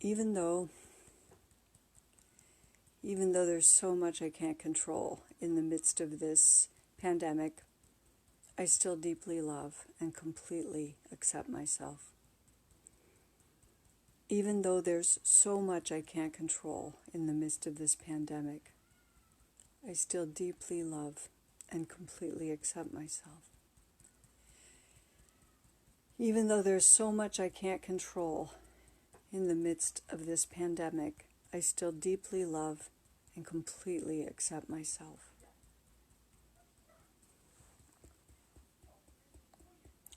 even though there's so much I can't control in the midst of this pandemic, I still deeply love and completely accept myself. Even though there's so much I can't control in the midst of this pandemic, I still deeply love and completely accept myself. Even though there's so much I can't control in the midst of this pandemic, I still deeply love and completely accept myself.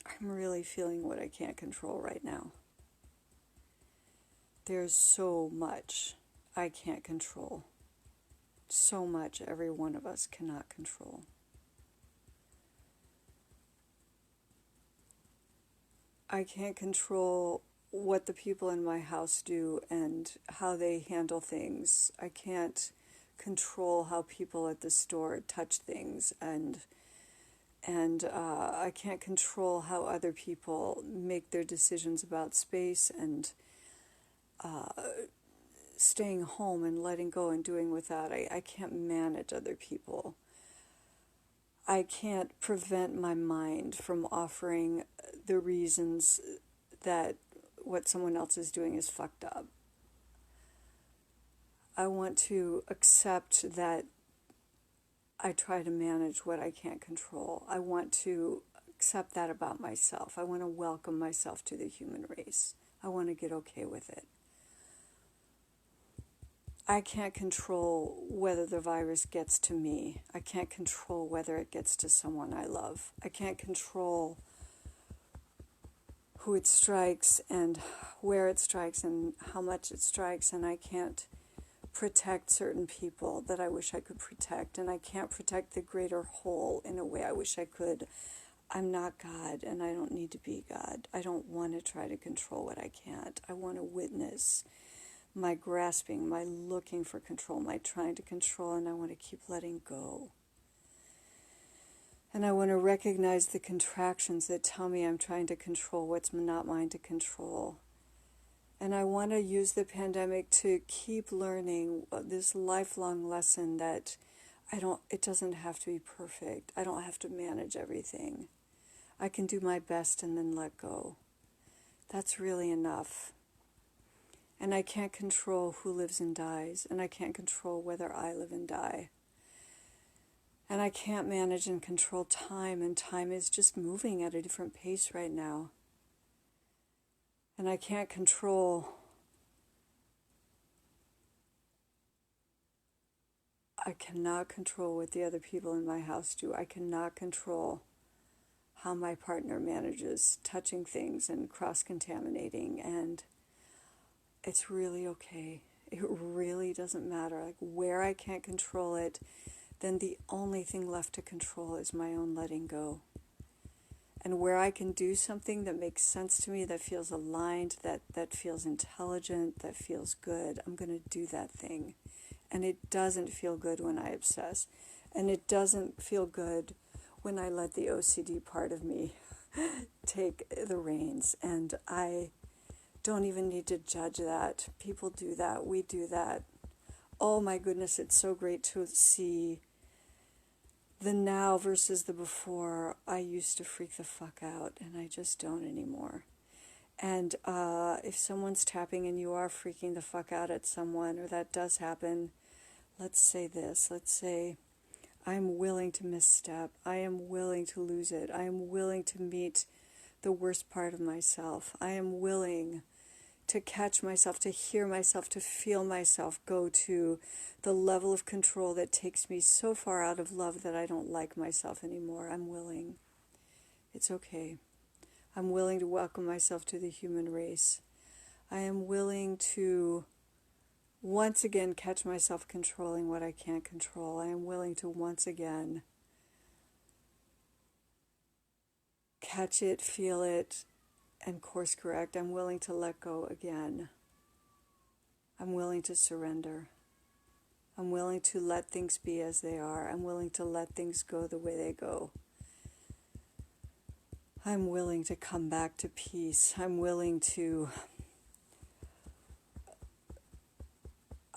I'm really feeling what I can't control right now. There's so much I can't control. So much every one of us cannot control. I can't control what the people in my house do and how they handle things. I can't control how people at the store touch things, and I can't control how other people make their decisions about space and staying home and letting go and doing without. I can't manage other people. I can't prevent my mind from offering the reasons that what someone else is doing is fucked up. I want to accept that I try to manage what I can't control. I want to accept that about myself. I want to welcome myself to the human race. I want to get okay with it. I can't control whether the virus gets to me. I can't control whether it gets to someone I love. I can't control who it strikes and where it strikes and how much it strikes, and I can't protect certain people that I wish I could protect, and I can't protect the greater whole in a way I wish I could. I'm not God, and I don't need to be God. I don't want to try to control what I can't. I want to witness my grasping, my looking for control, my trying to control, and I want to keep letting go. And I want to recognize the contractions that tell me I'm trying to control what's not mine to control. And I want to use the pandemic to keep learning this lifelong lesson that it doesn't have to be perfect. I don't have to manage everything. I can do my best and then let go. That's really enough. And I can't control who lives and dies, and I can't control whether I live and die. And I can't manage and control time, and time is just moving at a different pace right now. And I can't control, I cannot control what the other people in my house do. I cannot control how my partner manages touching things and cross-contaminating, and it's really okay. It really doesn't matter. Like, where I can't control it, then the only thing left to control is my own letting go. And where I can do something that makes sense to me, that feels aligned, that feels intelligent, that feels good, I'm going to do that thing. And it doesn't feel good when I obsess. And it doesn't feel good when I let the OCD part of me take the reins. And I don't even need to judge that. People do that. We do that. Oh my goodness, it's so great to see the now versus the before. I used to freak the fuck out, and I just don't anymore. And if someone's tapping and you are freaking the fuck out at someone, or that does happen, let's say this. Let's say, I'm willing to misstep. I am willing to lose it. I am willing to meet the worst part of myself. I am willing to catch myself, to hear myself, to feel myself go to the level of control that takes me so far out of love that I don't like myself anymore. I'm willing. It's okay. I'm willing to welcome myself to the human race. I am willing to once again catch myself controlling what I can't control. I am willing to once again catch it, feel it, and course correct. I'm willing to let go again. I'm willing to surrender. I'm willing to let things be as they are. I'm willing to let things go the way they go. I'm willing to come back to peace. I'm willing to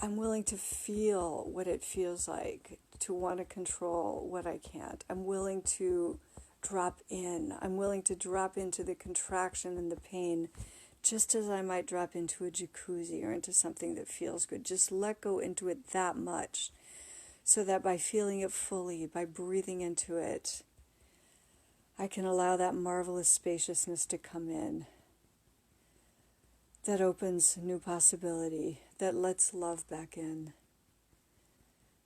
I'm willing to feel what it feels like to want to control what I can't. I'm willing to drop in. I'm willing to drop into the contraction and the pain just as I might drop into a jacuzzi or into something that feels good. Just let go into it that much so that by feeling it fully, by breathing into it, I can allow that marvelous spaciousness to come in. That opens new possibility, that lets love back in,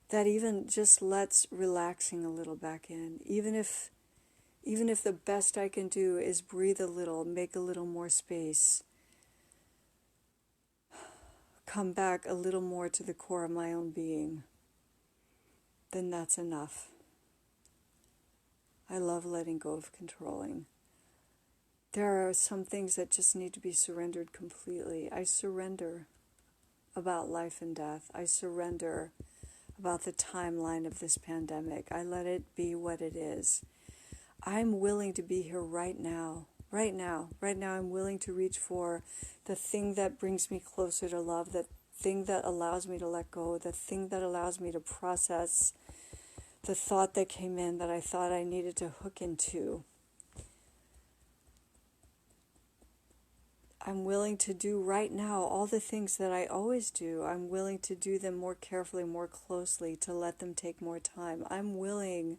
that even just lets relaxing a little back in. Even if the best I can do is breathe a little, make a little more space, come back a little more to the core of my own being, then that's enough. I love letting go of controlling. There are some things that just need to be surrendered completely. I surrender about life and death. I surrender about the timeline of this pandemic. I let it be what it is. I'm willing to be here right now. Right now I'm willing to reach for the thing that brings me closer to love, the thing that allows me to let go, the thing that allows me to process the thought that came in that I thought I needed to hook into. I'm willing to do right now all the things that I always do. I'm willing to do them more carefully, more closely, to let them take more time. I'm willing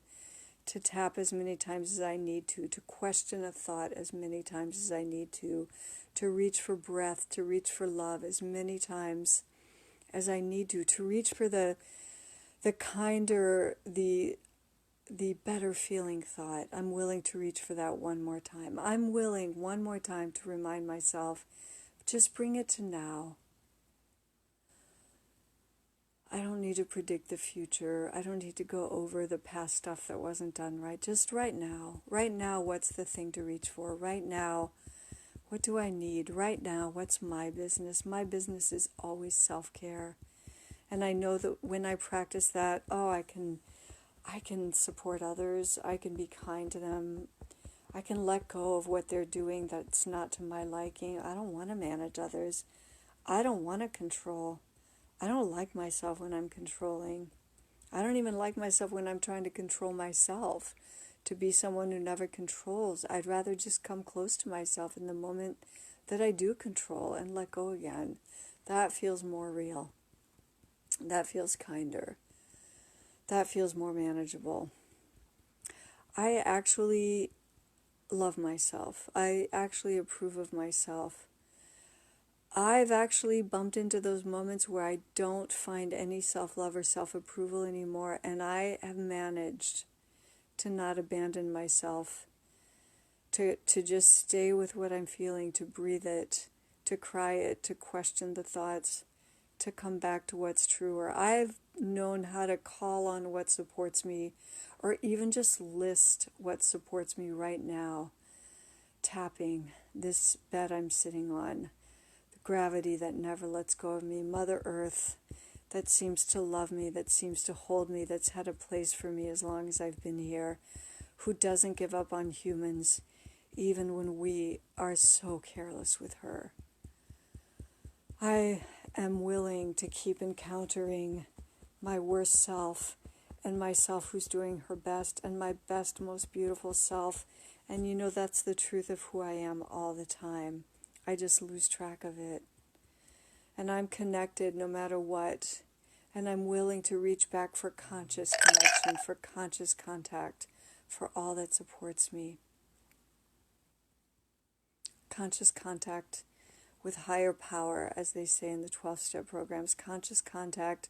to tap as many times as I need to question a thought as many times as I need to reach for breath, to reach for love as many times as I need to reach for the kinder, the better feeling thought. I'm willing to reach for that one more time. I'm willing one more time to remind myself, just bring it to now. I don't need to predict the future. I don't need to go over the past stuff that wasn't done right. Just right now. Right now, what's the thing to reach for? Right now, what do I need? Right now, what's my business? My business is always self-care. And I know that when I practice that, I can support others. I can be kind to them. I can let go of what they're doing that's not to my liking. I don't want to manage others. I don't want to control. I don't like myself when I'm controlling. I don't even like myself when I'm trying to control myself, to be someone who never controls. I'd rather just come close to myself in the moment that I do control and let go again. That feels more real. That feels kinder. That feels more manageable. I actually love myself. I actually approve of myself. I've actually bumped into those moments where I don't find any self-love or self-approval anymore, and I have managed to not abandon myself, to just stay with what I'm feeling, to breathe it, to cry it, to question the thoughts, to come back to what's truer. I've known how to call on what supports me, or even just list what supports me right now. Tapping this bed I'm sitting on, the gravity that never lets go of me, Mother Earth that seems to love me, that seems to hold me, that's had a place for me as long as I've been here, who doesn't give up on humans even when we are so careless with her. I am willing to keep encountering my worst self and myself who's doing her best and my best, most beautiful self. And that's the truth of who I am all the time. I just lose track of it. And I'm connected no matter what. And I'm willing to reach back for conscious connection, for conscious contact, for all that supports me. Conscious contact with higher power, as they say in the 12-step programs. Conscious contact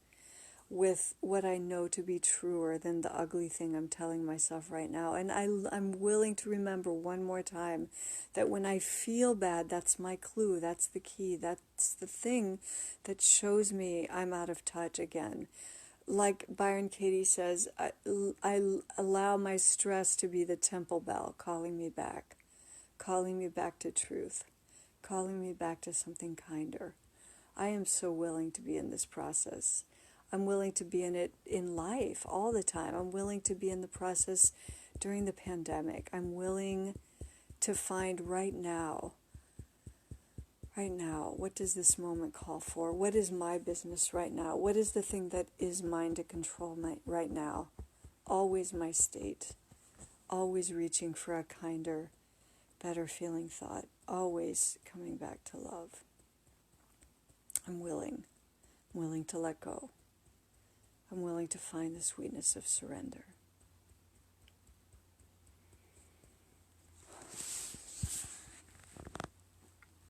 with what I know to be truer than the ugly thing I'm telling myself right now. And I'm willing to remember one more time that when I feel bad, that's my clue, that's the key, that's the thing that shows me I'm out of touch again. Like Byron Katie says, I allow my stress to be the temple bell calling me back to truth, calling me back to something kinder. I am so willing to be in this process. I'm willing to be in it in life all the time. I'm willing to be in the process during the pandemic. I'm willing to find right now right now? What does this moment call for? What is my business right now? What is the thing that is mine to control right now? Always my state. Always reaching for a kinder, better feeling thought. Always coming back to love. I'm willing to let go. I'm willing to find the sweetness of surrender.